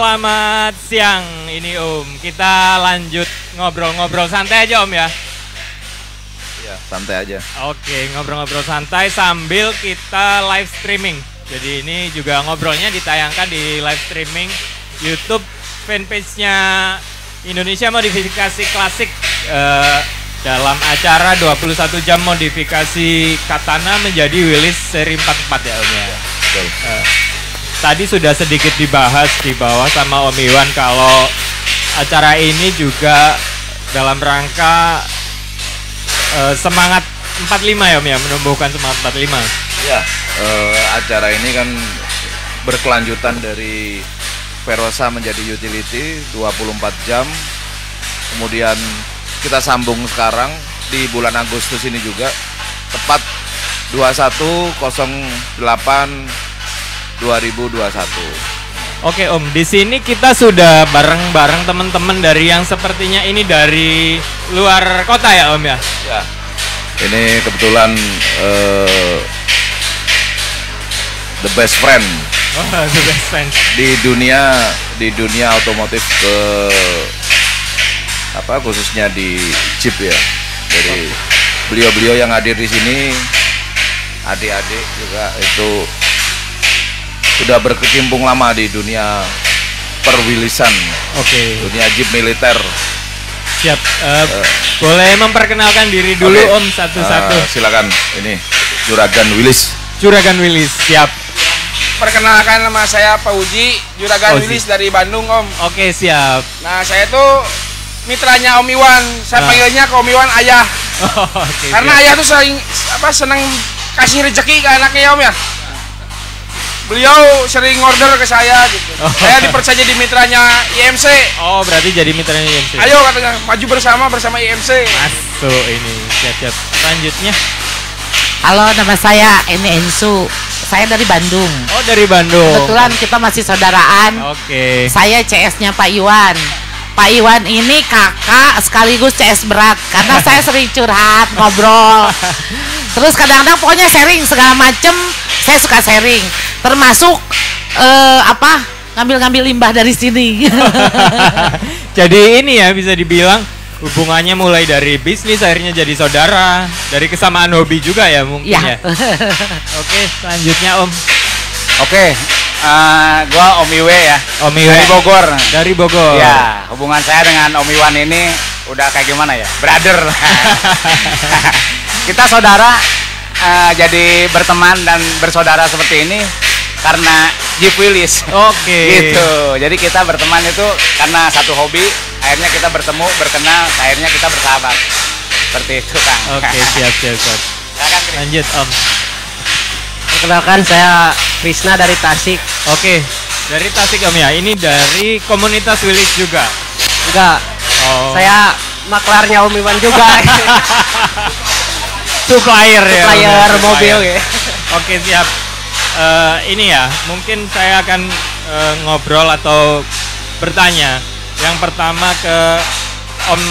Selamat siang, ini Om. Kita lanjut ngobrol-ngobrol santai aja Om ya. Iya, santai aja. Oke, ngobrol-ngobrol santai sambil kita live streaming. Jadi ini juga ngobrolnya ditayangkan di live streaming YouTube fanpage-nya Indonesia Modifikasi Klasik dalam acara 21 jam modifikasi Katana menjadi Willys seri 44 ya Om ya. Betul. Tadi sudah sedikit dibahas di bawah sama Om Iwan kalau acara ini juga dalam rangka semangat 45 ya Om ya, menumbuhkan semangat 45. Ya, acara ini kan berkelanjutan dari Verosa menjadi utility 24 jam. Kemudian kita sambung sekarang di bulan Agustus ini juga tepat 21.08.2021. Oke Om, di sini kita sudah bareng-bareng teman-teman dari yang sepertinya ini dari luar kota ya Om ya? Ya, ini kebetulan the best friend. Oh, the best friend. Di dunia otomotif khususnya di Jeep ya. Jadi beliau-beliau yang hadir di sini, adik-adik juga itu sudah berkecimpung lama di dunia perwilisan. Oke. Dunia Jeep militer. Siap. Boleh memperkenalkan diri dulu Om satu-satu. Silakan. Ini Juragan Willys. Juragan Willys, siap. Perkenalkan, nama saya Pak Uji, Juragan Willys dari Bandung Om. Oke, siap. Nah, saya tuh mitranya Om Iwan. Saya panggilnya ke Om Iwan ayah. Oke, karena siap. ayah tuh senang kasih rezeki ke anaknya ya Om ya. Beliau sering order ke saya gitu. Saya dipercaya jadi mitranya IMC. Oh, berarti jadi mitranya IMC. Ayo katanya, maju bersama IMC. Masuk ini, siap-siap. Selanjutnya. Halo, nama saya ini Ensu. Saya dari Bandung. Oh, dari Bandung. Kebetulan kita masih saudaraan. Oke. Saya CS-nya Pak Iwan. Pak Iwan ini kakak sekaligus CS berat karena saya sering curhat, ngobrol. Terus kadang-kadang pokoknya sharing segala macem. Saya suka sharing. Termasuk ngambil-ngambil limbah dari sini. Jadi ini ya bisa dibilang hubungannya mulai dari bisnis akhirnya jadi saudara, dari kesamaan hobi juga ya mungkin ya. Oke, selanjutnya Om. Oke, gua Om Iwe ya. Om Iwe dari Bogor. Dari Bogor. Ya, hubungan saya dengan Om Iwan ini udah kayak gimana ya? Brother. Kita saudara, jadi berteman dan bersaudara seperti ini karena Jeep Willys. Oke. Gitu. Jadi kita berteman itu karena satu hobi. Akhirnya kita bertemu, berkenal, akhirnya kita bersahabat. Seperti itu, Kang. Oke, siap. Lanjut, Om. Perkenalkan, saya Krisna dari Tasik. Oke, dari Tasik Om ya. Ini dari komunitas Willys juga. Enggak. Oh. Saya maklarnya Om Iwan juga. Supplier ya. Supplier mobil ya. Oke, siap. Ini ya, mungkin saya akan ngobrol atau bertanya. Yang pertama ke Om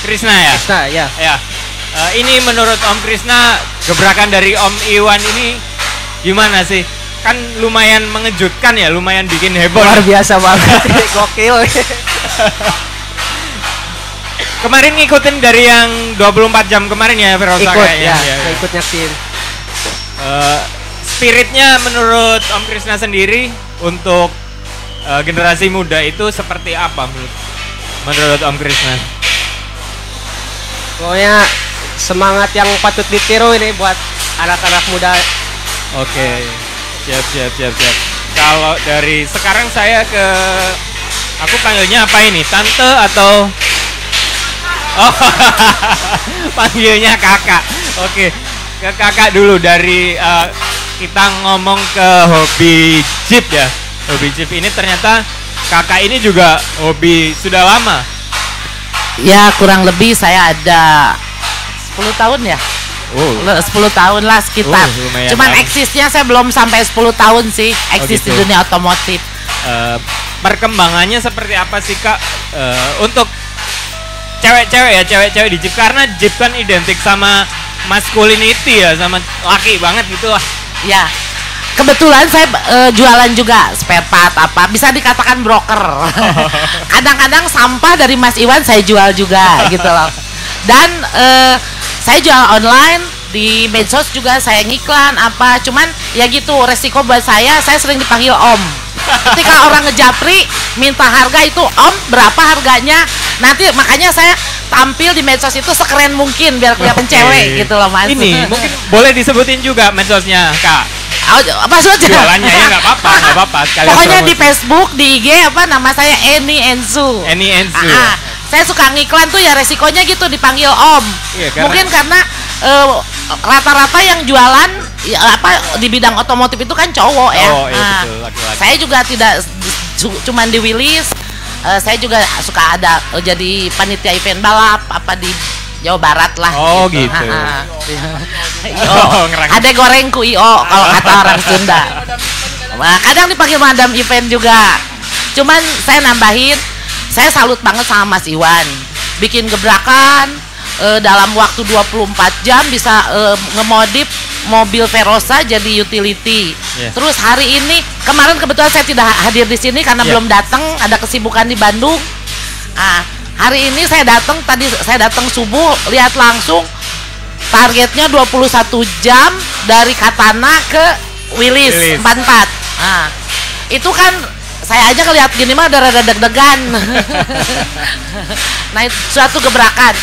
Krisna ya. Krisna ya. Ya. Ini menurut Om Krisna gebrakan dari Om Iwan ini gimana sih? Kan lumayan mengejutkan ya, lumayan bikin heboh. Luar biasa banget. Gokil. Kemarin ngikutin dari yang 24 jam kemarin ya Verosa Ikut kayaknya. ya, ikut nyaksiin. Spiritnya menurut Om Krisna sendiri untuk generasi muda itu seperti apa menurut Om Krisna? Pokoknya semangat yang patut ditiru ini buat anak-anak muda. Oke, siap. Kalau dari sekarang saya ke, aku panggilnya apa ini? Tante atau? Oh, panggilnya kakak. Oke, ke kakak dulu dari kita ngomong ke hobi Jeep ya. Hobi Jeep ini ternyata kakak ini juga hobi sudah lama. Ya, kurang lebih saya ada 10 tahun ya. 10 tahun lah sekitar. Cuman eksisnya saya belum sampai 10 tahun sih. Eksis di dunia otomotif. Perkembangannya seperti apa sih Kak? Untuk cewek-cewek di Jeep, karena Jeep kan identik sama masculinity ya, sama laki banget gitu lah. Ya, kebetulan saya jualan juga spare part apa, bisa dikatakan broker. Kadang-kadang sampah dari Mas Iwan saya jual juga gitu loh. Dan saya jual online di medsos juga, saya ngiklan apa, cuman ya gitu resiko buat saya sering dipanggil Om. Ketika orang ngejapri minta harga itu, Om berapa harganya, nanti makanya saya tampil di medsos itu sekeren mungkin biar kelihatan cewek gitu loh Mas. Ini mungkin boleh disebutin juga medsosnya Kak. Maksudnya Jualannya ya nggak apa-apa. Pokoknya di Facebook, di IG apa nama saya Eni Ensu. Eni Ensu. Saya suka ngiklan tuh ya resikonya gitu dipanggil Om. Iya, Mungkin karena rata-rata yang jualan ya, apa di bidang otomotif itu kan cowok ya. Oh iya betul, laki-laki. Saya juga tidak cuman di Willis, saya juga suka ada jadi panitia event balap apa di Jawa Barat lah. Oh gitu. Ada gorengku IO kalau kata orang Sunda. Nah, kadang dipanggil madam event juga. Cuman saya nambahin, saya salut banget sama Mas Iwan. Bikin gebrakan dalam waktu 24 jam bisa ngemodif mobil Verosa jadi utility. Yeah. Terus hari ini, kemarin kebetulan saya tidak hadir di sini karena belum datang, ada kesibukan di Bandung. Hari ini saya datang subuh, lihat langsung targetnya 21 jam dari Katana ke Willis 44. Itu kan saya aja ngeliat gini mah udah rada deg-degan. Nah itu suatu gebrakan,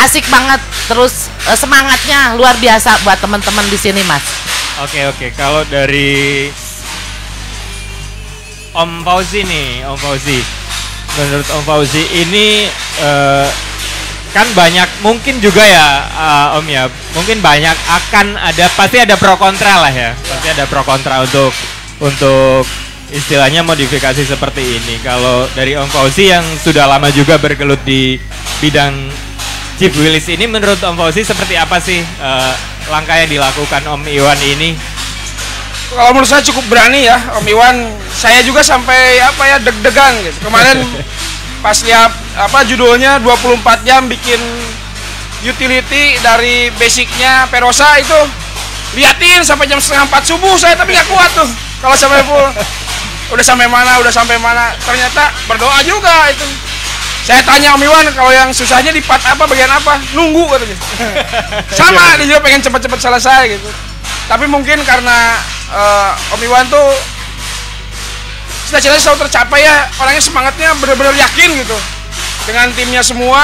asik banget, terus semangatnya luar biasa buat teman-teman di sini Mas. Oke. Kalau dari Om Fauzi nih, Om Fauzi. Menurut Om Fauzi ini kan banyak mungkin juga ya Om ya, mungkin banyak pasti ada pro kontra lah ya, pasti ada pro kontra untuk istilahnya modifikasi seperti ini. Kalau dari Om Fauzi yang sudah lama juga bergelut di bidang Jeep Willys ini, menurut Om Fauzi seperti apa sih langkah yang dilakukan Om Iwan ini? Kalau menurut saya cukup berani ya Om Iwan. Saya juga sampai deg-degan gitu. Kemarin pas lihat judulnya 24 jam bikin utility dari basicnya Verosa itu, liatin sampai jam 3:30 subuh saya, tapi nggak kuat tuh kalau sampai full. Udah sampai mana, ternyata berdoa juga itu. Saya tanya Om Iwan, kalau yang susahnya di part apa, bagian apa? Nunggu katanya. Sama, dia juga pengen cepat-cepat selesai gitu. Tapi mungkin karena Om Iwan tuh cita-citanya selalu tercapai ya, orangnya semangatnya benar-benar yakin gitu. Dengan timnya semua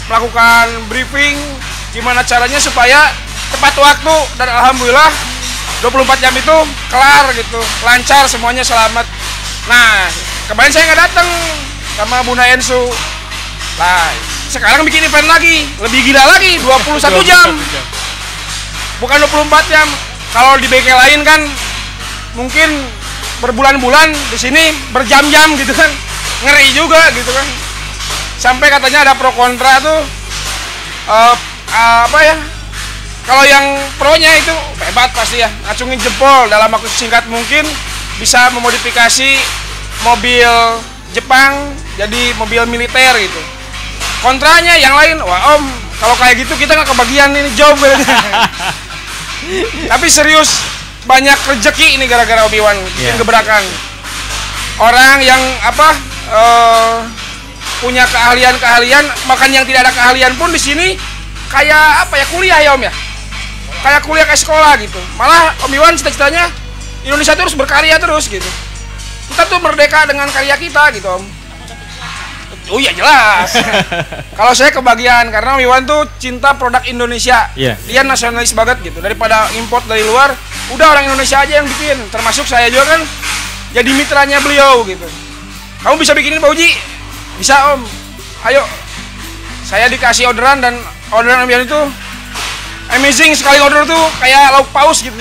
melakukan briefing gimana caranya supaya tepat waktu, dan alhamdulillah 24 jam itu kelar gitu, lancar semuanya, selamat. Nah, kemarin saya nggak datang sama Bunda Ensu. Nah, sekarang bikin event lagi, lebih gila lagi, 21 jam. Bukan 24 jam. Kalau di bengkel lain kan mungkin berbulan-bulan, di sini berjam-jam gitu kan. Ngeri juga gitu kan. Sampai katanya ada pro kontra tuh kalau yang pro-nya itu hebat pasti ya, ngacungin jempol dalam waktu singkat mungkin bisa memodifikasi mobil Jepang jadi mobil militer gitu. Kontranya yang lain, wah Om, kalau kayak gitu kita nggak kebagian ini job. Tapi serius, banyak rezeki ini gara-gara Om Iwan bikin gebrakan. Orang yang punya keahlian, bahkan yang tidak ada keahlian pun di sini kayak kuliah ya Om ya. Kayak kuliah, kayak sekolah gitu. Malah Om Iwan cita-citanya Indonesia terus berkarya terus gitu. Kita tuh merdeka dengan karya kita gitu Om. Oh iya jelas. Kalau saya kebagian karena Om Iwan tuh cinta produk Indonesia. Dia nasionalis banget gitu. Daripada import dari luar, udah orang Indonesia aja yang bikin. Termasuk saya juga kan jadi mitranya beliau gitu. Kamu bisa bikinin Pak Uji? Bisa Om. Ayo. Saya dikasih orderan, dan orderan Om Iwan itu amazing, sekali order tuh kayak lauk paus gitu.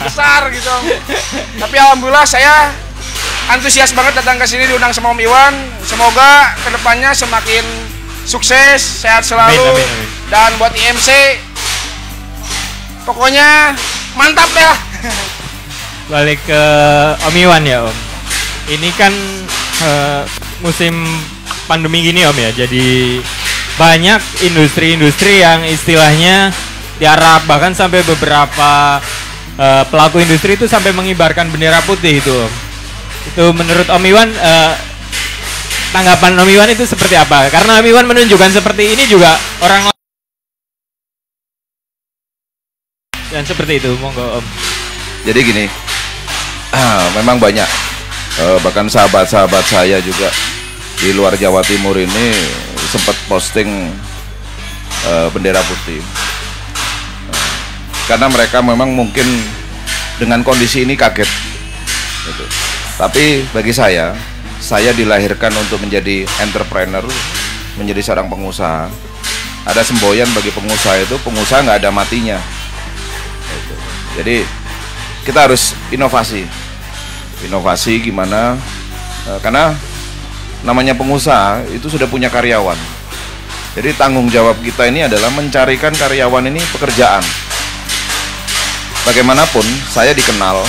Besar gitu Om. Tapi alhamdulillah saya antusias banget datang ke sini, diundang sama Om Iwan. Semoga kedepannya semakin sukses, sehat selalu. Amin. Dan buat IMC pokoknya mantap deh. Balik ke Om Iwan ya Om. Ini kan musim pandemi gini Om ya, jadi banyak industri-industri yang istilahnya tiarap, bahkan sampai beberapa pelaku industri itu sampai mengibarkan bendera putih itu Om. Itu menurut Om Iwan tanggapan Om Iwan itu seperti apa? Karena Om Iwan menunjukkan seperti ini juga orang dan seperti itu, monggo Om. Jadi gini, memang banyak bahkan sahabat-sahabat saya juga di luar Jawa Timur ini sempat posting bendera putih. Karena mereka memang mungkin dengan kondisi ini kaget gitu. Tapi bagi saya dilahirkan untuk menjadi entrepreneur, menjadi seorang pengusaha. Ada semboyan bagi pengusaha itu, pengusaha nggak ada matinya gitu. Jadi kita harus inovasi gimana, karena namanya pengusaha itu sudah punya karyawan. Jadi tanggung jawab kita ini adalah mencarikan karyawan ini pekerjaan. Bagaimanapun saya dikenal,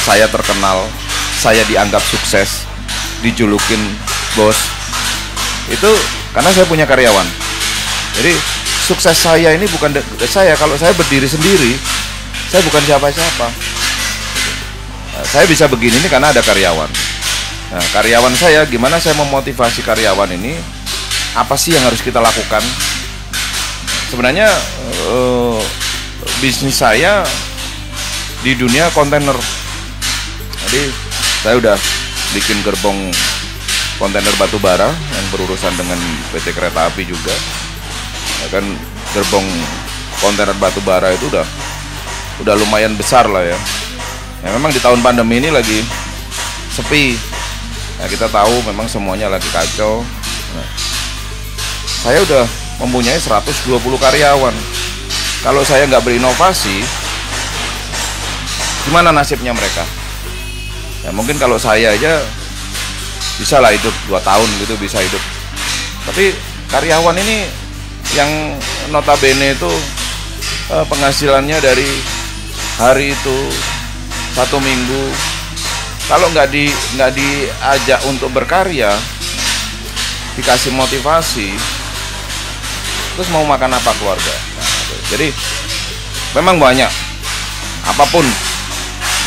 saya terkenal, saya dianggap sukses, dijulukin bos, itu karena saya punya karyawan. Jadi sukses saya ini bukan saya, kalau saya berdiri sendiri, saya bukan siapa-siapa. Saya bisa begini ini karena ada karyawan. Nah, karyawan saya, gimana saya memotivasi karyawan ini? Apa sih yang harus kita lakukan? Sebenarnya bisnis saya di dunia kontainer. Jadi saya udah bikin gerbong kontainer batu bara yang berurusan dengan PT Kereta Api juga. Ya kan, gerbong kontainer batu bara itu udah lumayan besar lah ya. Ya memang di tahun pandemi ini lagi sepi. Ya, kita tahu memang semuanya lagi kacau. Nah, saya udah mempunyai 120 karyawan. Kalau saya nggak berinovasi, gimana nasibnya mereka? Ya mungkin kalau saya aja bisa lah hidup 2 tahun gitu, bisa hidup. Tapi karyawan ini yang notabene itu penghasilannya dari hari itu 1 minggu, kalau nggak diajak untuk berkarya, dikasih motivasi, terus mau makan apa keluarga? Nah, jadi memang banyak, apapun,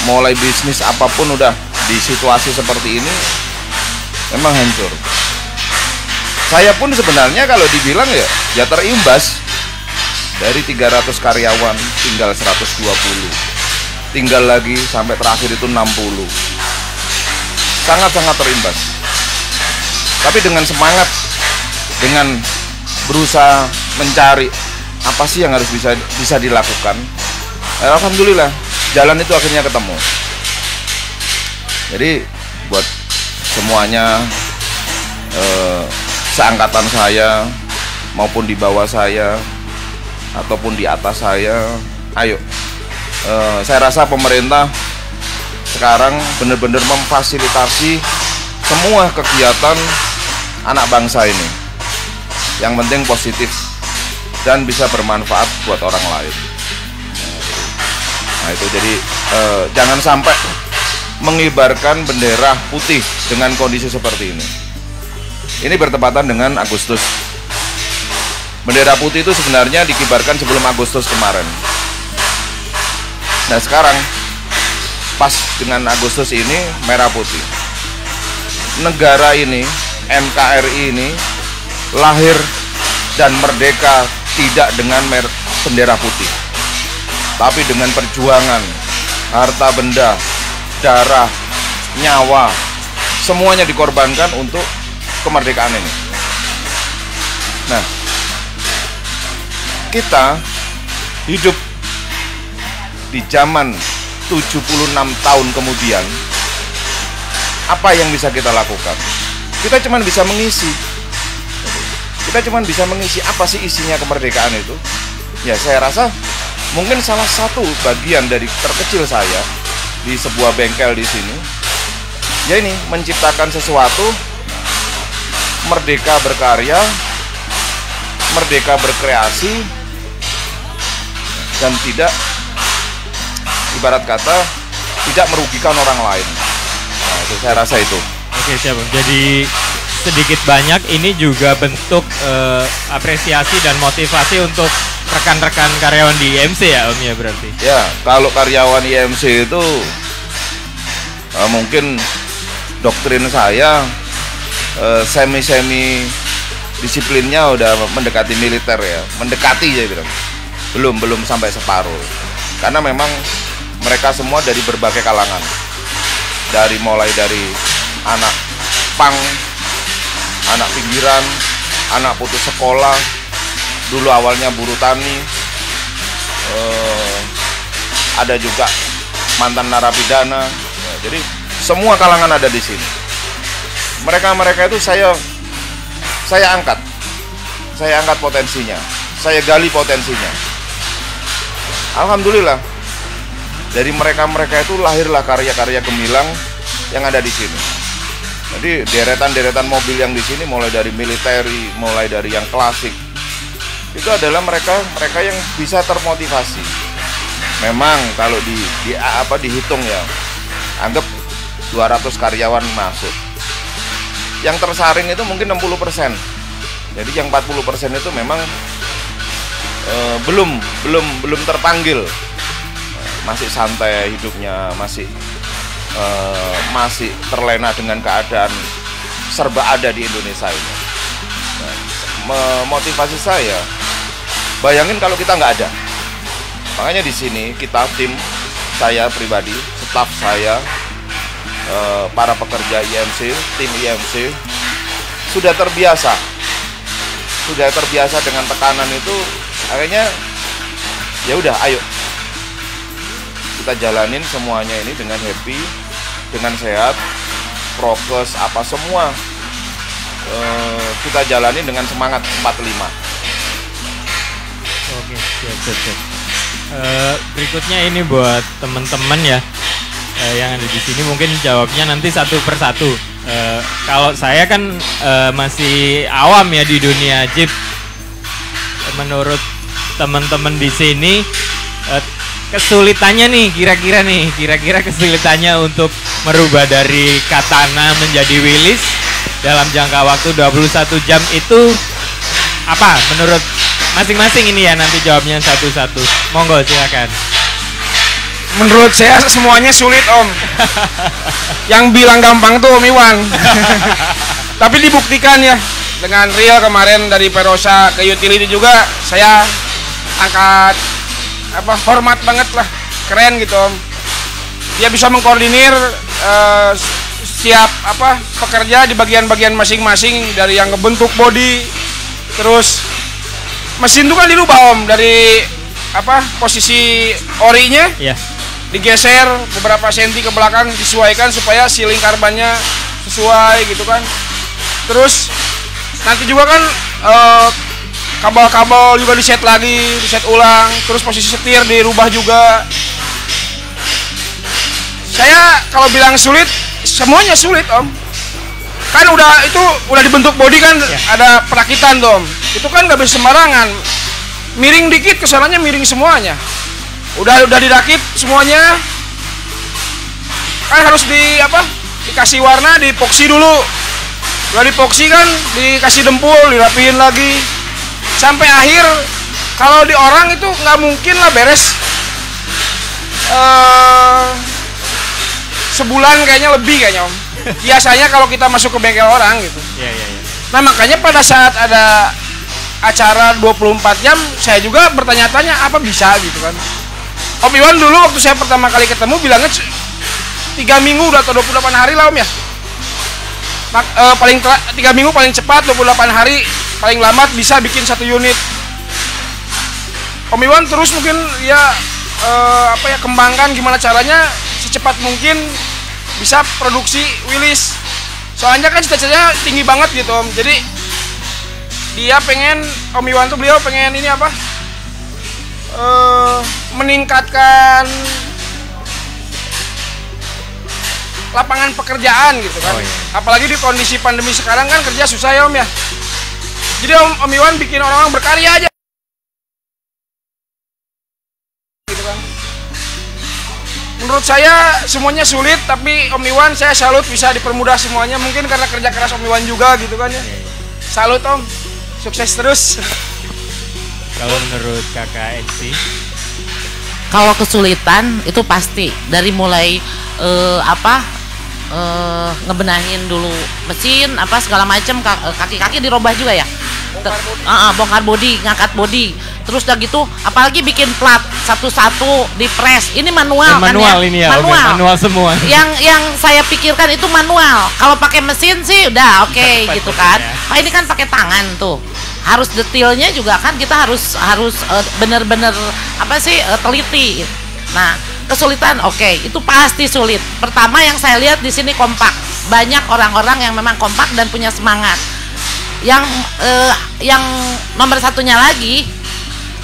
mulai bisnis apapun udah di situasi seperti ini memang hancur. Saya pun sebenarnya kalau dibilang ya terimbas. Dari 300 karyawan tinggal 120, tinggal lagi sampai terakhir itu 60. Sangat-sangat terimbas. Tapi dengan semangat, dengan berusaha mencari apa sih yang harus bisa dilakukan, alhamdulillah jalan itu akhirnya ketemu. Jadi buat semuanya, seangkatan saya maupun di bawah saya ataupun di atas saya, ayo, saya rasa pemerintah sekarang benar-benar memfasilitasi semua kegiatan anak bangsa ini. Yang penting positif dan bisa bermanfaat buat orang lain. Nah itu jadi jangan sampai mengibarkan bendera putih dengan kondisi seperti ini. Ini bertepatan dengan Agustus. Bendera putih itu sebenarnya dikibarkan sebelum Agustus kemarin. Nah sekarang pas dengan Agustus ini merah putih. Negara ini, NKRI ini lahir dan merdeka tidak dengan bendera putih, tapi dengan perjuangan, harta benda, darah, nyawa, semuanya dikorbankan untuk kemerdekaan ini. Nah, kita hidup di zaman 76 tahun kemudian, apa yang bisa kita lakukan? Kita cuma bisa mengisi. Kita cuma bisa mengisi apa sih isinya kemerdekaan itu? Ya saya rasa mungkin salah satu bagian dari terkecil saya di sebuah bengkel di sini, ya ini menciptakan sesuatu, merdeka berkarya, merdeka berkreasi, dan tidak, ibarat kata, tidak merugikan orang lain. Nah, itu saya rasa itu. Oke, siap. Jadi sedikit banyak ini juga bentuk apresiasi dan motivasi untuk rekan-rekan karyawan di IMC ya Om ya berarti. Ya, kalau karyawan IMC itu mungkin doktrin saya semi-semi disiplinnya udah mendekati militer ya, mendekati ya bilang. Belum sampai separuh. Karena memang mereka semua dari berbagai kalangan. Mulai dari anak pang, anak pinggiran, anak putus sekolah, dulu awalnya buruh tani, ada juga mantan narapidana, ya, jadi semua kalangan ada di sini. Mereka itu saya angkat potensinya, saya gali potensinya. Alhamdulillah dari mereka itu lahirlah karya-karya gemilang yang ada di sini. Jadi deretan mobil yang di sini mulai dari militeri, mulai dari yang klasik, itu adalah mereka yang bisa termotivasi. Memang kalau dihitung ya, anggap 200 karyawan masuk. Yang tersaring itu mungkin 60%. Jadi yang 40% itu memang belum terpanggil. Masih santai hidupnya, masih terlena dengan keadaan serba ada di Indonesia ini. Motivasi saya, bayangin kalau kita nggak ada. Makanya di sini kita tim saya pribadi, staf saya, para pekerja IMC, tim IMC sudah terbiasa dengan tekanan itu. Akhirnya ya udah, ayo kita jalanin semuanya ini dengan happy, dengan sehat, prokes apa semua kita jalanin dengan semangat 45. Oke, siap. Berikutnya ini buat teman-teman ya yang ada di sini, mungkin jawabnya nanti satu persatu. Kalau saya kan masih awam ya di dunia Jeep. Menurut teman-teman di sini kesulitannya nih kira-kira kesulitannya untuk merubah dari Katana menjadi Willys dalam jangka waktu 21 jam itu apa menurut masing-masing ini ya, nanti jawabnya satu-satu. Monggo silakan. Menurut saya semuanya sulit Om. Yang bilang gampang tuh Om Iwan. Tapi dibuktikan ya dengan real kemarin dari Perosa ke utility juga saya angkat hormat banget lah, keren gitu Om. Dia bisa mengkoordinir setiap pekerja di bagian-bagian masing-masing, dari yang ngebentuk bodi, terus mesin itu kan dirubah Om, dari posisi orinya digeser beberapa senti ke belakang, disesuaikan supaya si lingkar bannya sesuai gitu kan. Terus nanti juga kan kabel-kabel juga diset ulang, terus posisi setir dirubah juga. Saya kalau bilang sulit, semuanya sulit Om. Kan udah dibentuk bodi kan, ada perakitan tuh Om. Itu kan nggak bisa sembarangan. Miring dikit kesananya miring semuanya. Udah dirakit semuanya. Kan harus dikasih warna, dipoksi dulu. Udah dipoksi kan, dikasih dempul, dirapiin lagi. Sampai akhir, kalau di orang itu nggak mungkin lah beres sebulan, kayaknya lebih kayaknya Om. Biasanya kalau kita masuk ke bengkel orang gitu. Iya. Nah makanya pada saat ada acara 24 jam, saya juga bertanya-tanya apa bisa gitu kan. Om Iwan dulu waktu saya pertama kali ketemu bilangnya 3 minggu udah atau 28 hari lah Om ya. Paling 3 minggu paling cepat, 28 hari paling lambat bisa bikin 1 unit. Om Iwan terus mungkin ya kembangkan gimana caranya secepat mungkin bisa produksi Willys. Soalnya kan cita-citanya tinggi banget gitu Om. Jadi dia pengen, Om Iwan tuh beliau pengen ini meningkatkan lapangan pekerjaan gitu kan. Apalagi di kondisi pandemi sekarang kan kerja susah ya Om ya. Jadi Om Iwan bikin orang-orang berkarya aja gitu kan. Menurut saya semuanya sulit, tapi Om Iwan saya salut bisa dipermudah semuanya. Mungkin karena kerja keras Om Iwan juga gitu kan ya. Salut Om, sukses terus. kalau menurut kakak NC? Kalau kesulitan itu pasti dari mulai ngebenahin dulu mesin apa segala macam, kaki-kaki dirubah juga ya. Bongkar bodi, ngangkat bodi. Terus udah gitu, apalagi bikin plat satu-satu di press. Ini manual kan ya? Ini ya, manual semua. Yang saya pikirkan itu manual. Kalau pakai mesin sih udah oke gitu kan. Ya. Ini kan pakai tangan tuh. Harus detailnya juga kan kita harus bener-bener teliti. Nah, kesulitan itu pasti sulit. Pertama yang saya lihat di sini kompak. Banyak orang-orang yang memang kompak dan punya semangat. Yang nomor satunya lagi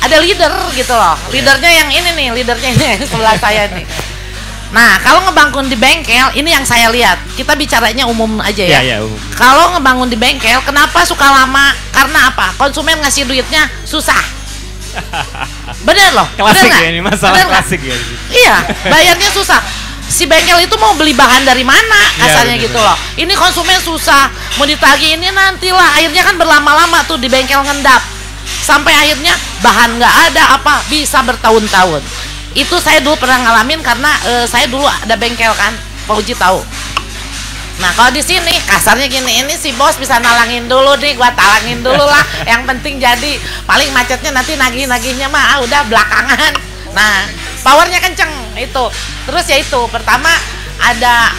ada leader gitu loh. Leadernya yang ini nih, leadernya ini yang sebelah saya nih. Nah, kalau ngebangun di bengkel, ini yang saya lihat. Kita bicaranya umum aja ya. Umum. Kalau ngebangun di bengkel, kenapa suka lama? Karena apa? Konsumen ngasih duitnya susah. Bener loh. Klasik bener ya ini, masalah klasik ya. Iya, bayarnya susah. Si bengkel itu mau beli bahan dari mana kasarnya gitu loh. Ini konsumen susah, mau ditagih ini nantilah. Akhirnya kan berlama-lama tuh di bengkel ngendap. Sampai akhirnya bahan nggak ada bisa bertahun-tahun. Itu saya dulu pernah ngalamin karena saya dulu ada bengkel kan, Pak Uji tahu. Nah kalau di sini kasarnya gini, ini si bos bisa nalangin dulu nih, gua talangin dulu lah. Yang penting jadi, paling macetnya nanti nagih-nagihnya mah udah belakangan. Nah powernya kenceng itu. Terus ya itu pertama ada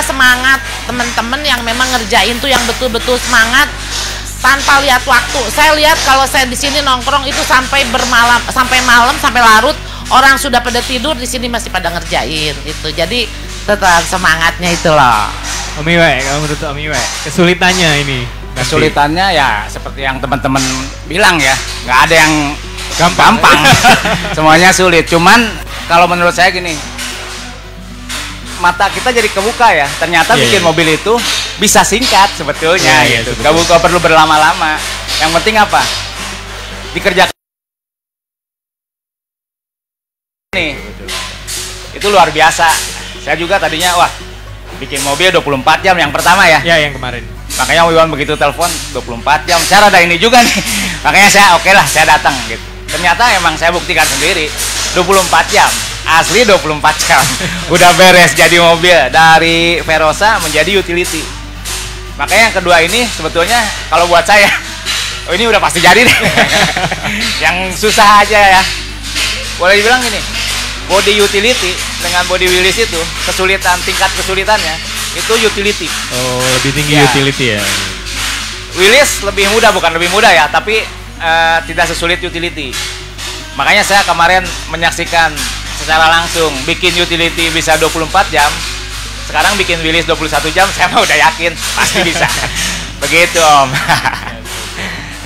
semangat temen-temen yang memang ngerjain tuh yang betul-betul semangat tanpa lihat waktu. Saya lihat kalau saya di sini nongkrong itu sampai malam, sampai larut. Orang sudah pada tidur, di sini masih pada ngerjain gitu. Jadi tetap semangatnya itu loh. Om Iwe, kalau menurut Om Iwe, kesulitannya ini? Kesulitannya ya seperti yang teman-teman bilang ya, nggak ada yang gampang. Semuanya sulit. Cuman kalau menurut saya gini, mata kita jadi kebuka ya. Ternyata bikin mobil itu bisa singkat sebetulnya gitu. Nggak perlu berlama-lama. Yang penting apa? Dikerjakan. Nih, itu luar biasa. Saya juga tadinya bikin mobil 24 jam yang pertama ya. Ya, yang kemarin. Makanya Wiwan begitu telepon 24 jam. Saya ada ini juga nih. Makanya saya saya datang gitu. Ternyata emang saya buktikan sendiri 24 jam. Asli 24 jam. Udah beres jadi mobil dari Verosa menjadi utility. Makanya yang kedua ini sebetulnya kalau buat saya ini udah pasti jadi deh. Yang susah aja ya. Boleh dibilang gini, body utility dengan body Willys itu tingkat kesulitannya itu utility. Oh, lebih tinggi utility ya. Willys lebih mudah, bukan lebih mudah ya, tapi tidak sesulit utility. Makanya saya kemarin menyaksikan secara langsung bikin utility bisa 24 jam. Sekarang bikin Willys 21 jam, saya mah udah yakin pasti bisa. Begitu Om.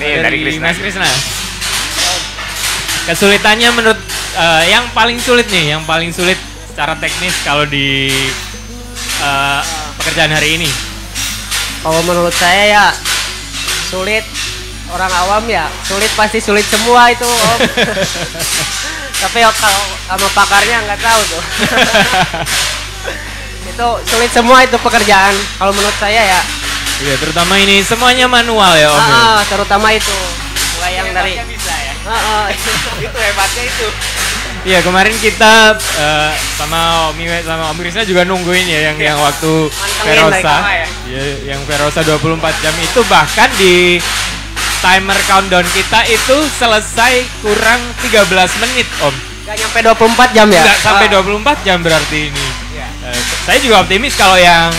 Nih dari Mas Krisna. Kesulitannya menurut yang paling sulit nih, yang paling sulit secara teknis kalau di pekerjaan hari ini? Kalau menurut saya ya sulit, orang awam ya sulit, pasti sulit semua itu Om. Tapi kalau sama pakarnya nggak tahu tuh. Itu sulit semua itu pekerjaan kalau menurut saya ya. Iya, terutama ini semuanya manual ya Om. Terutama itu mulai yang dari bisa ya. Itu hebatnya itu. Iya, kemarin kita sama Om Iwe sama Om Krisna juga nungguin ya yang waktu Verosa. Yang Verosa 24 jam itu bahkan di timer countdown kita itu selesai kurang 13 menit Om. Gak nyampe 24 jam ya? Nggak sampai 24 jam berarti ini. Saya juga optimis kalau yang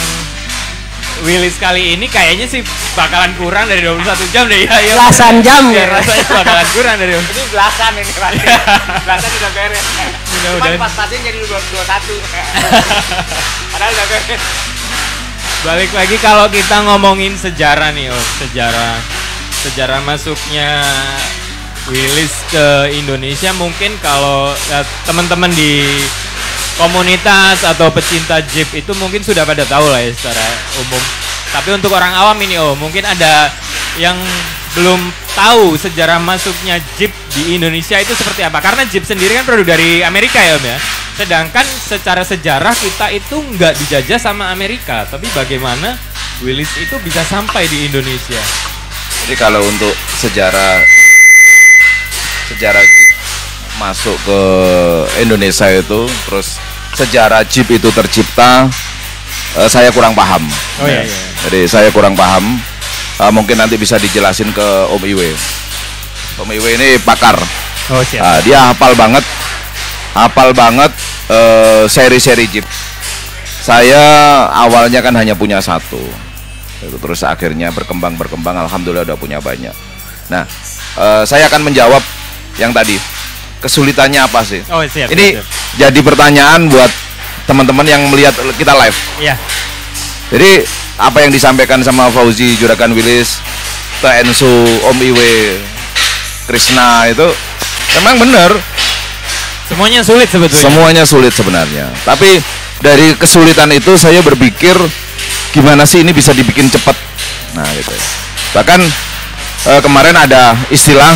Willys kali ini kayaknya sih bakalan kurang dari 21 jam deh ya. Belasan jam ya. Rasanya bakalan kurang dari ini belasan ini pasti. Belasan udah beres. Cuman pas-pasin jadi 21. Padahal udah beres. Balik lagi kalau kita ngomongin sejarah nih Om, sejarah masuknya Willys ke Indonesia, mungkin kalau teman-teman di komunitas atau pecinta Jeep itu mungkin sudah pada tahu lah ya secara umum. Tapi untuk orang awam ini mungkin ada yang belum tahu sejarah masuknya Jeep di Indonesia itu seperti apa. Karena Jeep sendiri kan produk dari Amerika ya Om ya. Sedangkan secara sejarah kita itu nggak dijajah sama Amerika. Tapi bagaimana Willys itu bisa sampai di Indonesia? Jadi kalau untuk sejarah sejarah Jeep masuk ke Indonesia itu, terus sejarah Jeep itu tercipta, saya kurang paham. Oh iya, iya. Jadi saya kurang paham. Mungkin nanti bisa dijelasin ke Om Iwe. Om Iwe ini pakar. Oh siap. Dia hafal banget seri-seri Jeep. Saya awalnya kan hanya punya satu, terus akhirnya berkembang, alhamdulillah udah punya banyak. Nah, saya akan menjawab yang tadi, kesulitannya apa sih? Oh siap. Ini siap. jadi pertanyaan buat teman-teman yang melihat kita live. Iya. Jadi apa yang disampaikan sama Fauzi, Juragan Willis, Teh Ensu, Om Iwe, Krishna itu memang benar. Semuanya sulit sebetulnya. Semuanya sulit sebenarnya. Tapi dari kesulitan itu saya berpikir gimana sih ini bisa dibikin cepat. Nah gitu. Bahkan kemarin ada istilah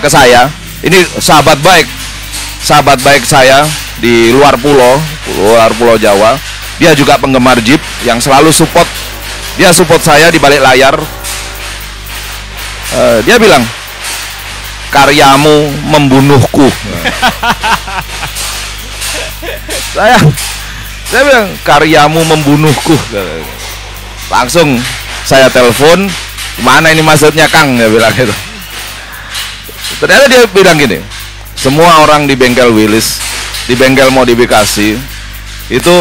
ke saya. Ini sahabat baik saya di luar pulau Jawa. Dia juga penggemar Jeep yang selalu support. Dia support saya di balik layar. Dia bilang, karyamu membunuhku. saya bilang, karyamu membunuhku. Langsung saya telepon, gimana ini maksudnya Kang? Dia bilang gitu. Ternyata dia bilang gini, semua orang di bengkel Willis, di bengkel modifikasi itu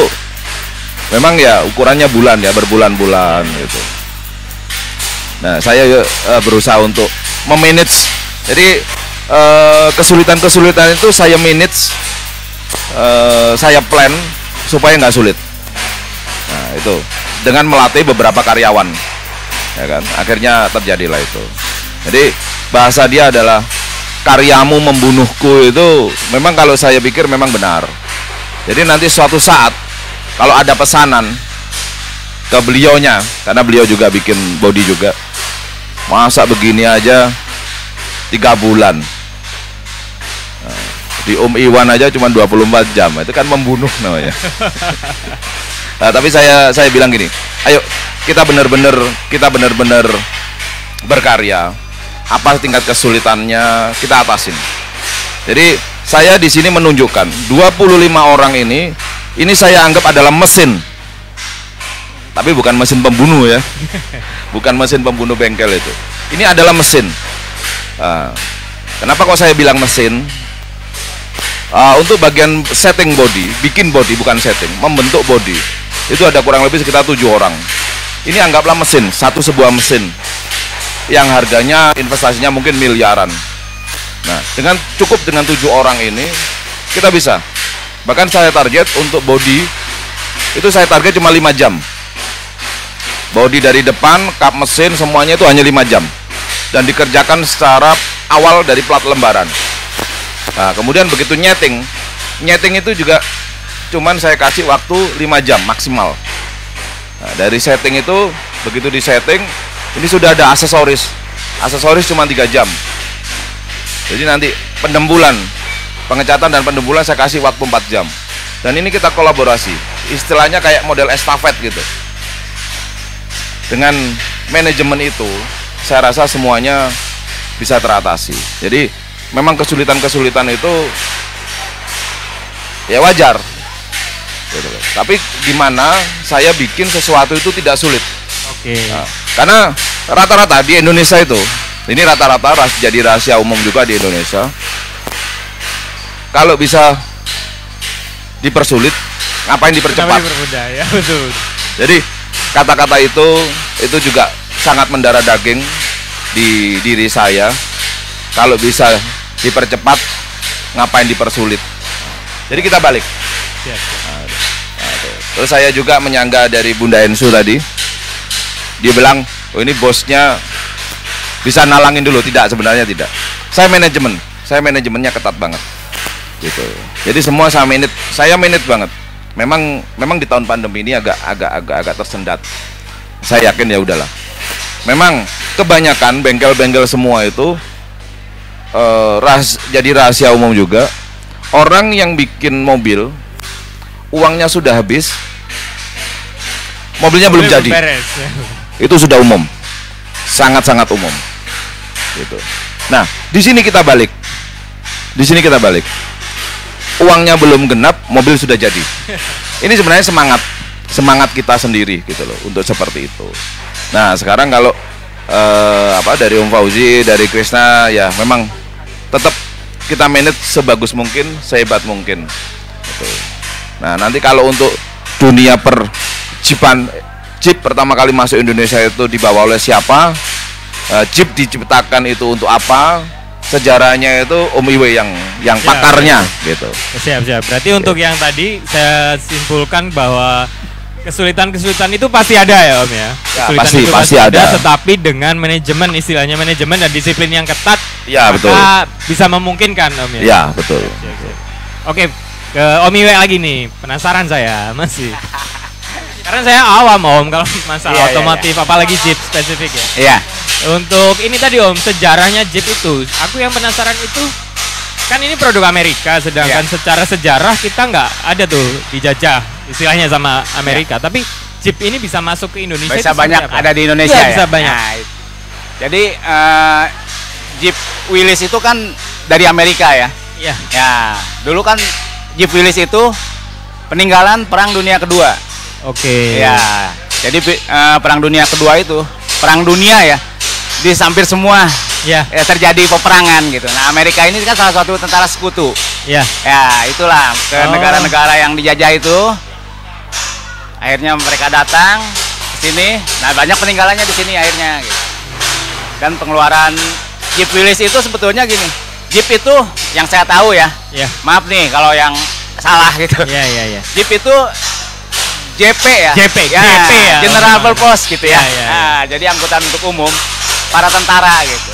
memang ya ukurannya bulan ya, berbulan-bulan gitu. Nah saya berusaha untuk memanage. Jadi kesulitan-kesulitan itu saya manage, saya plan supaya nggak sulit. Nah itu dengan melatih beberapa karyawan, ya kan. Akhirnya terjadilah itu. Jadi bahasa dia adalah karyamu membunuhku, itu memang kalau saya pikir memang benar. Jadi nanti suatu saat kalau ada pesanan ke beliaunya, karena beliau juga bikin body juga, masa begini aja 3 bulan. Nah, di Om Iwan aja cuma 24 jam, itu kan membunuh namanya. Nah, tapi saya bilang gini, ayo kita benar-benar berkarya. Apa tingkat kesulitannya kita atasin. Jadi saya di sini menunjukkan 25 orang ini saya anggap adalah mesin. Tapi bukan mesin pembunuh ya. Bukan mesin pembunuh bengkel itu. Ini adalah mesin. Kenapa kok saya bilang mesin? Untuk bagian setting body, bikin body bukan setting, membentuk body, itu ada kurang lebih sekitar 7 orang. Ini anggaplah mesin, sebuah mesin yang harganya investasinya mungkin miliaran. Nah, cukup dengan 7 orang ini kita bisa. Bahkan saya target untuk body itu saya target cuma 5 jam. Body dari depan, kap mesin semuanya itu hanya 5 jam. Dan dikerjakan secara awal dari plat lembaran. Nah, kemudian begitu nyeting itu juga cuman saya kasih waktu 5 jam maksimal. Nah, dari setting itu begitu di setting ini sudah ada aksesoris cuma 3 jam. Jadi nanti pengecatan dan pendembulan saya kasih waktu 4 jam. Dan ini kita kolaborasi, istilahnya kayak model estafet gitu. Dengan manajemen itu saya rasa semuanya bisa teratasi. Jadi memang kesulitan itu ya wajar gitu. Tapi gimana saya bikin sesuatu itu tidak sulit. Oke. Nah, karena rata-rata di Indonesia itu, ini rata-rata jadi rahasia umum juga di Indonesia, kalau bisa dipersulit, ngapain dipercepat? Dipermudah ya, betul. Jadi kata-kata itu juga sangat mendarah daging di diri saya. Kalau bisa dipercepat, ngapain dipersulit? Jadi kita balik. Siap. Terus saya juga menyangga dari Bunda Ensu tadi. Dia bilang, oh ini bosnya bisa nalangin dulu. Tidak, sebenarnya tidak. Saya manajemennya ketat banget. Gitu. Jadi semua saya manage banget. Memang di tahun pandemi ini agak tersendat. Saya yakin ya udahlah. Memang kebanyakan bengkel-bengkel semua itu jadi rahasia umum juga. Orang yang bikin mobil, uangnya sudah habis, mobilnya belum jadi. Beres. Itu sudah umum, sangat-sangat umum. Gitu. Nah, di sini kita balik. Di sini kita balik. Uangnya belum genap, mobil sudah jadi. Ini sebenarnya semangat kita sendiri gitu loh untuk seperti itu. Nah, sekarang kalau dari Om Fauzi, dari Krisna, ya memang tetap kita manage sebagus mungkin, sehebat mungkin. Gitu. Nah, nanti kalau untuk dunia Jeep pertama kali masuk Indonesia itu dibawa oleh siapa? Jeep diciptakan itu untuk apa? Sejarahnya itu Om Iwe yang pakarnya gitu. Siap. Berarti untuk yang tadi saya simpulkan bahwa kesulitan itu pasti ada ya Om ya. Kesulitan itu pasti ada. Tetapi dengan manajemen, istilahnya manajemen dan disiplin yang ketat, ya betul. Bisa memungkinkan Om ya. Ya betul. Oke, ke Om Iwe lagi nih. Penasaran saya masih. Karena saya awam Om kalau masalah otomotif, apalagi Jeep spesifik ya. Iya. Untuk ini tadi Om, sejarahnya Jeep itu, aku yang penasaran itu, kan ini produk Amerika, sedangkan secara sejarah kita nggak ada tuh dijajah istilahnya sama Amerika, tapi Jeep ini bisa masuk ke Indonesia. Bisa banyak ada di Indonesia ya. Bisa banyak. Nah, jadi Jeep Willys itu kan dari Amerika ya. Iya. Ya, dulu kan Jeep Willys itu peninggalan Perang Dunia Kedua. Oke. Ya, jadi Perang Dunia Kedua itu, Perang Dunia ya, di hampir semua ya terjadi peperangan gitu. Nah, Amerika ini kan salah satu tentara sekutu. Ya. Ya, itulah ke negara-negara yang dijajah itu. Akhirnya mereka datang ke sini. Nah, banyak peninggalannya di sini akhirnya gitu. Dan pengeluaran Jeep Willys itu sebetulnya gini. Jeep itu yang saya tahu ya. Ya. Maaf nih kalau yang salah gitu. Iya. Jeep itu JP ya. JP ya. General Purpose gitu ya. Ya. Nah, jadi angkutan untuk umum para tentara gitu.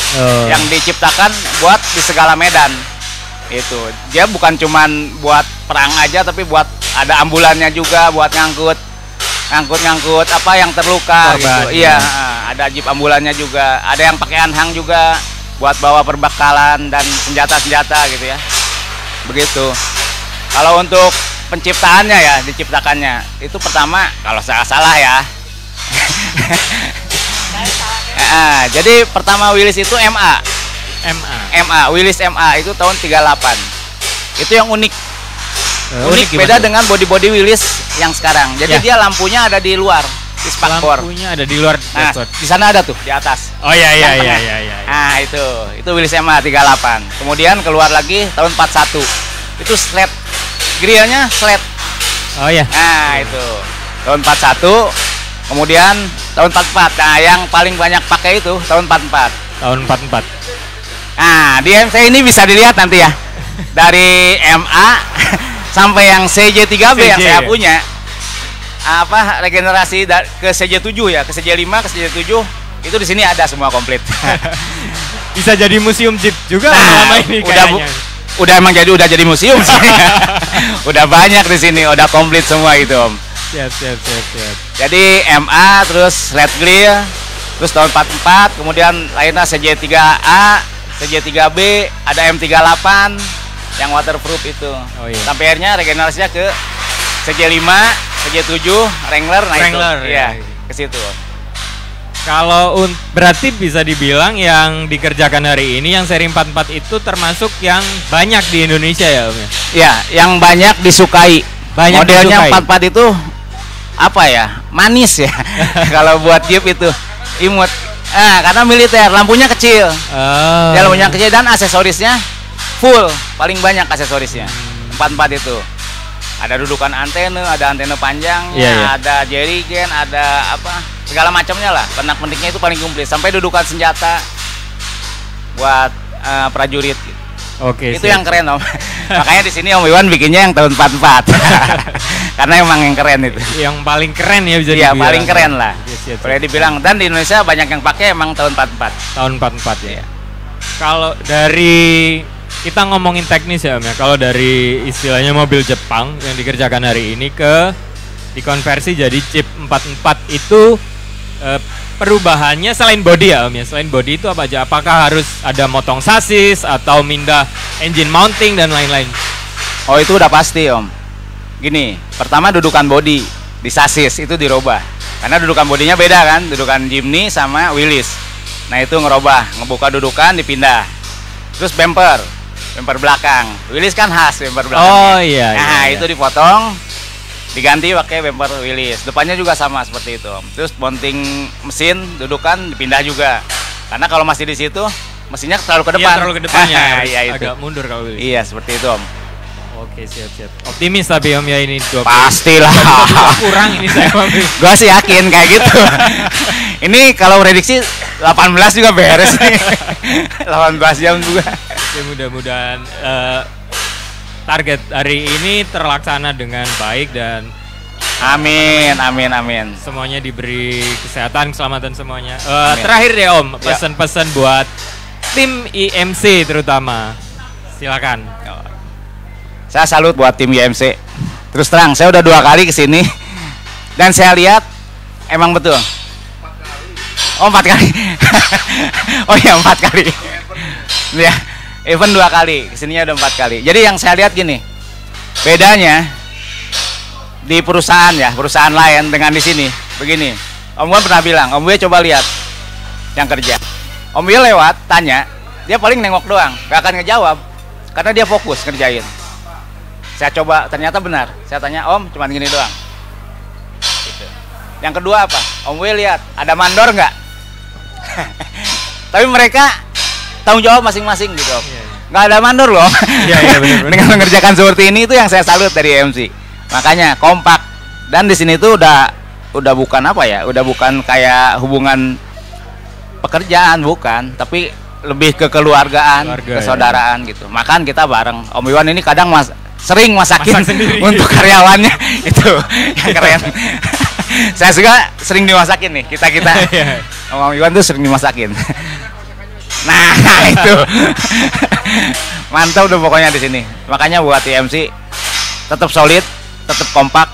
Yang diciptakan buat di segala medan. Itu. Dia bukan cuman buat perang aja, tapi buat ada ambulannya juga buat ngangkut apa yang terluka korban, gitu. Iya, ada jeep ambulannya juga. Ada yang pakai anhang juga buat bawa perbekalan dan senjata-senjata gitu ya. Begitu. Kalau untuk penciptaannya ya, diciptakannya itu pertama kalau saya salah ya. Jadi pertama Willys itu MA Willys MA itu tahun 38. Itu yang unik. Unik beda dengan body Willys yang sekarang. Jadi dia lampunya ada di luar, di spakbor. Lampunya ada di luar. Nah, di sana ada tuh di atas. Oh iya. Nah, itu Willys MA 38. Kemudian keluar lagi tahun 41. Itu sled. Grillnya sled. Oh iya. Nah, itu tahun 41. Kemudian tahun 44. Nah, yang paling banyak pakai itu tahun 44. Tahun 44. Nah, di MC ini bisa dilihat nanti ya. Dari MA sampai yang CJ3B yang saya punya. Apa regenerasi ke CJ7 ya, ke CJ5, ke CJ7 itu di sini ada semua komplit. Bisa jadi museum Jeep juga nah, ini udah jadi museum sih. Udah banyak di sini, udah komplit semua itu, Om. Siap. Jadi MA terus Red Grill, terus tahun 44, kemudian lainnya CJ3A, CJ3B, ada M38 yang waterproof itu. Oh, iya. Sampai akhirnya regenerasinya ke CJ5, CJ7, Wrangler, nah Wrangler, itu. Iya, ke situ. Kalau berarti bisa dibilang yang dikerjakan hari ini yang seri 44 itu termasuk yang banyak di Indonesia ya, Om ya? Iya, yang banyak disukai. Modelnya 44 itu apa ya? Manis ya. Kalau buat Jeep itu imut. Karena militer, lampunya kecil. Ya, lampunya kecil dan aksesorisnya full, paling banyak aksesorisnya. 44 itu. Ada dudukan antena, ada antena panjangnya, ada jerrycan, ada apa? Segala macamnya lah. Pernak-perniknya itu paling komplit sampai dudukan senjata buat prajurit gitu. Oke. Itu yang keren, Om. Makanya di sini Om Iwan bikinnya yang tahun 44. Karena emang yang keren itu. Yang paling keren ya bisa dibilang. Iya, paling ya. keren lah. Boleh dibilang, dan di Indonesia banyak yang pakai emang tahun 44. Tahun 44 ya. Kalau dari kita ngomongin teknis ya, Om ya. Kalau dari istilahnya mobil Jepang yang dikerjakan hari ini dikonversi jadi Jeep 44 itu perubahannya selain body ya, Om ya. Selain body itu apa aja? Apakah harus ada motong sasis atau mindah engine mounting dan lain-lain? Oh, itu udah pasti, Om. Gini, pertama dudukan body di sasis itu dirubah. Karena dudukan bodinya beda kan, dudukan Jimny sama Willys. Nah, itu ngerubah, ngebuka dudukan dipindah. terus bumper belakang. Willys kan khas bumper belakang. Oh iya. Nah, iya, itu dipotong, diganti pakai bumper Willys. Depannya juga sama seperti itu. Terus mounting mesin, dudukan dipindah juga. Karena kalau masih di situ, mesinnya terlalu ke Iya, depan. terlalu ke depannya. Iya, itu. Agak mundur kalau Willys. Iya, seperti itu, Om. Oke, siap. Optimis tapi Om ya ini 20. Pastilah. Kurang ini saya Om. Gua sih yakin kayak gitu. Ini kalau prediksi 18 juga beres nih. 18 jam juga. Ya, mudah-mudahan target hari ini terlaksana dengan baik dan Amin. semuanya diberi kesehatan, keselamatan semuanya. Amin. Terakhir deh Om, Ya. pesan-pesan buat tim IMC terutama. Silakan. Saya salut buat tim YMC. Terus terang, saya udah 2 kali kesini dan saya lihat emang betul. Oh 4 kali. Oh iya 4 kali. Ya, even 2 kali, kesininya udah 4 kali. Jadi yang saya lihat gini, bedanya di perusahaan lain dengan di sini. Begini, Om Wan pernah bilang, Om Wan coba lihat yang kerja. Om Wan lewat, tanya, dia paling nengok doang, gak akan ngejawab, karena dia fokus ngerjain. Saya coba, ternyata benar. Saya tanya, Om, cuman gini doang. Gitu. Yang kedua apa? Om Wan lihat, ada mandor nggak? Tapi mereka tanggung jawab masing-masing gitu, Om. Nggak ada mandor loh. Iya, benar. Dengan mengerjakan seperti ini itu yang saya salut dari MC. Makanya kompak, dan di sini tuh udah bukan apa ya, udah bukan kayak hubungan pekerjaan, bukan, tapi lebih ke kekeluargaan, Keluarga, kesaudaraan gitu. Makan kita bareng. Om Iwan ini kadang sering masakin Masak sendiri. untuk karyawannya. Itu yang keren. Saya juga sering dimasakin nih, kita Iya. Om Iwan tuh sering dimasakin. Nah itu mantap udah pokoknya di sini. Makanya buat TMC tetap solid, tetap kompak,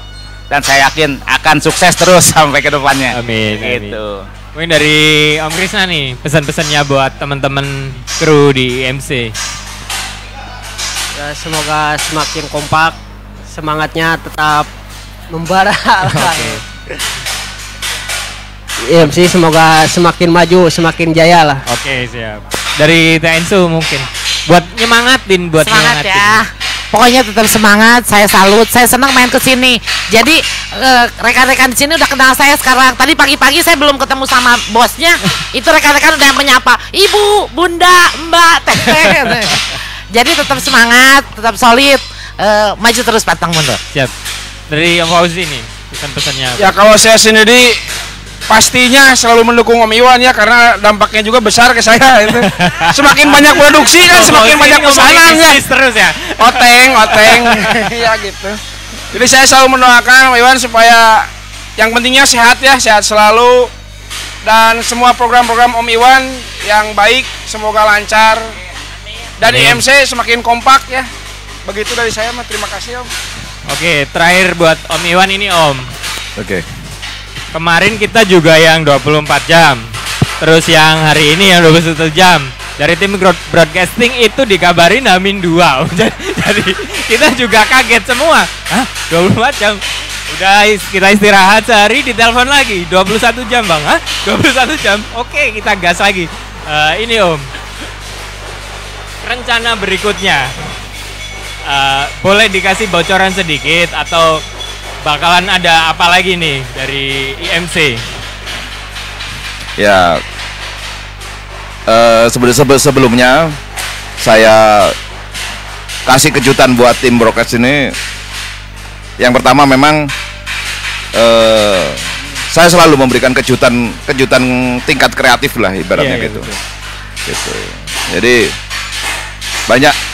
dan saya yakin akan sukses terus sampai ke depannya. Amin. Gitu. Mungkin dari Om Krisna nih, pesan-pesannya buat teman-teman kru di IMC. Ya, semoga semakin kompak, semangatnya tetap membara. Oke. IMC semoga semakin maju, semakin jaya lah. Oke, siap. Dari TNSU mungkin buat nyemangatin, buat Semangat nyemangatin. ya. Pokoknya tetap semangat, saya salut, saya senang main ke sini. Jadi rekan-rekan di sini udah kenal saya sekarang. Tadi pagi-pagi saya belum ketemu sama bosnya. Itu rekan-rekan udah menyapa, "Ibu, Bunda, Mbak, Teteh." Jadi tetap semangat, tetap solid, maju terus pantang mundur. Siap. Dari Om Fauzi nih, pesan-pesannya. Ya kalau saya sendiri pastinya selalu mendukung Om Iwan ya, karena dampaknya juga besar ke saya itu. Semakin banyak produksi kan semakin banyak pesanan ya. Terus ya. Oteng. Iya gitu. Jadi saya selalu mendoakan Om Iwan supaya yang pentingnya sehat ya, sehat selalu, dan semua program-program Om Iwan yang baik semoga lancar. Dan Amin. IMC semakin kompak ya. Begitu dari saya, terima kasih Om. Oke, terakhir buat Om Iwan ini Om. Oke. Kemarin kita juga yang 24 jam. Terus yang hari ini yang 21 jam. Dari tim broadcasting itu dikabarin H-2. Jadi kita juga kaget semua. Hah? 24 jam? Udah kita istirahat sehari, ditelepon lagi 21 jam Bang. Hah? 21 jam? Oke, kita gas lagi. Ini Om, rencana berikutnya, boleh dikasih bocoran sedikit atau bakalan ada apa lagi nih dari IMC? Ya, sebelumnya saya kasih kejutan buat tim broadcast ini. Yang pertama memang saya selalu memberikan kejutan tingkat kreatif lah ibaratnya Iya, gitu. betul. Gitu. Jadi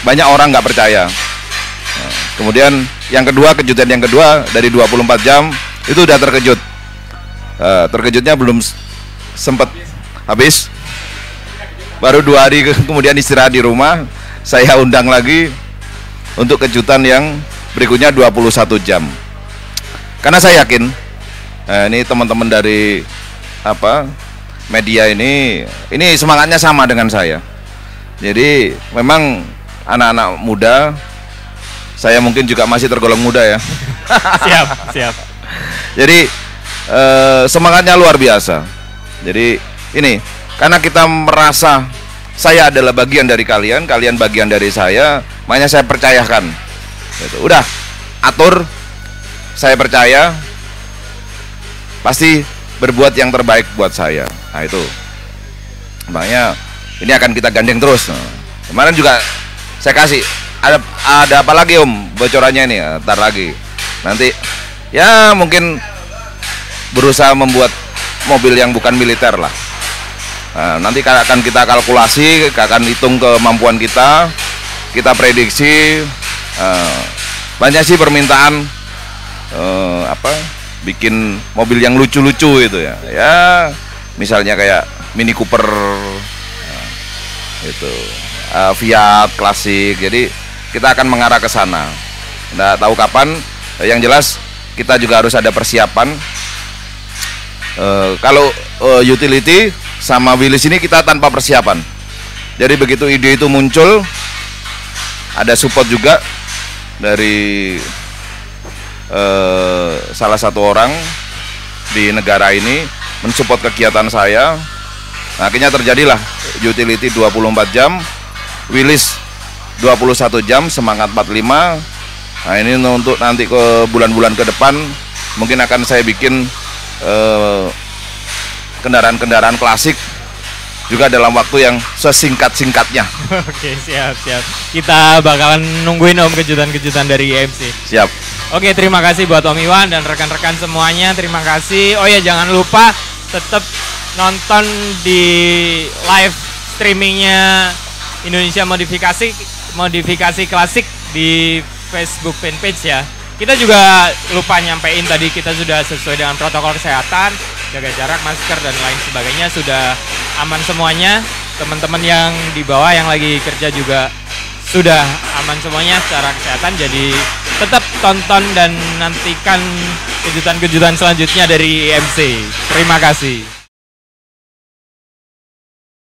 banyak orang nggak percaya. Nah, kemudian kejutan yang kedua dari 24 jam itu udah terkejut. Terkejutnya belum sempat habis. Baru 2 hari kemudian istirahat di rumah, saya undang lagi untuk kejutan yang berikutnya 21 jam. Karena saya yakin ini teman-teman dari media ini semangatnya sama dengan saya. Jadi memang anak-anak muda, saya mungkin juga masih tergolong muda ya. Siap. Jadi semangatnya luar biasa. Jadi ini karena kita merasa saya adalah bagian dari kalian, kalian bagian dari saya, makanya saya percayakan. Gitu. Udah, atur, saya percaya, pasti berbuat yang terbaik buat saya. Nah itu, makanya ini akan kita gandeng terus. Nah, kemarin juga saya kasih, ada apa lagi Om bocorannya ini, ntar lagi. Nanti, ya mungkin berusaha membuat mobil yang bukan militer lah. Nah, nanti akan kita kalkulasi, akan hitung kemampuan kita prediksi. Banyak sih permintaan bikin mobil yang lucu-lucu itu ya. Ya, misalnya kayak Mini Cooper, itu Fiat klasik. Jadi kita akan mengarah ke sana. Nggak tahu kapan. Yang jelas kita juga harus ada persiapan. Kalau utility sama Willys ini kita tanpa persiapan. Jadi begitu ide itu muncul, ada support juga dari salah satu orang di negara ini mensupport kegiatan saya. Nah, akhirnya terjadilah utility 24 jam, Willys 21 jam, semangat 45. Nah, ini untuk nanti ke bulan-bulan ke depan mungkin akan saya bikin kendaraan-kendaraan klasik juga dalam waktu yang sesingkat-singkatnya. Oke, siap. Kita bakalan nungguin Om kejutan-kejutan dari IMC. Siap. Oke, terima kasih buat Om Iwan dan rekan-rekan semuanya. Terima kasih. Oh ya, jangan lupa tetap nonton di live streamingnya Indonesia Modifikasi Klasik di Facebook fanpage ya. Kita juga lupa nyampein tadi, kita sudah sesuai dengan protokol kesehatan, jaga jarak, masker dan lain sebagainya, sudah aman semuanya. Teman-teman yang di bawah yang lagi kerja juga sudah aman semuanya secara kesehatan. Jadi tetap tonton dan nantikan kejutan-kejutan selanjutnya dari IMC. Terima kasih.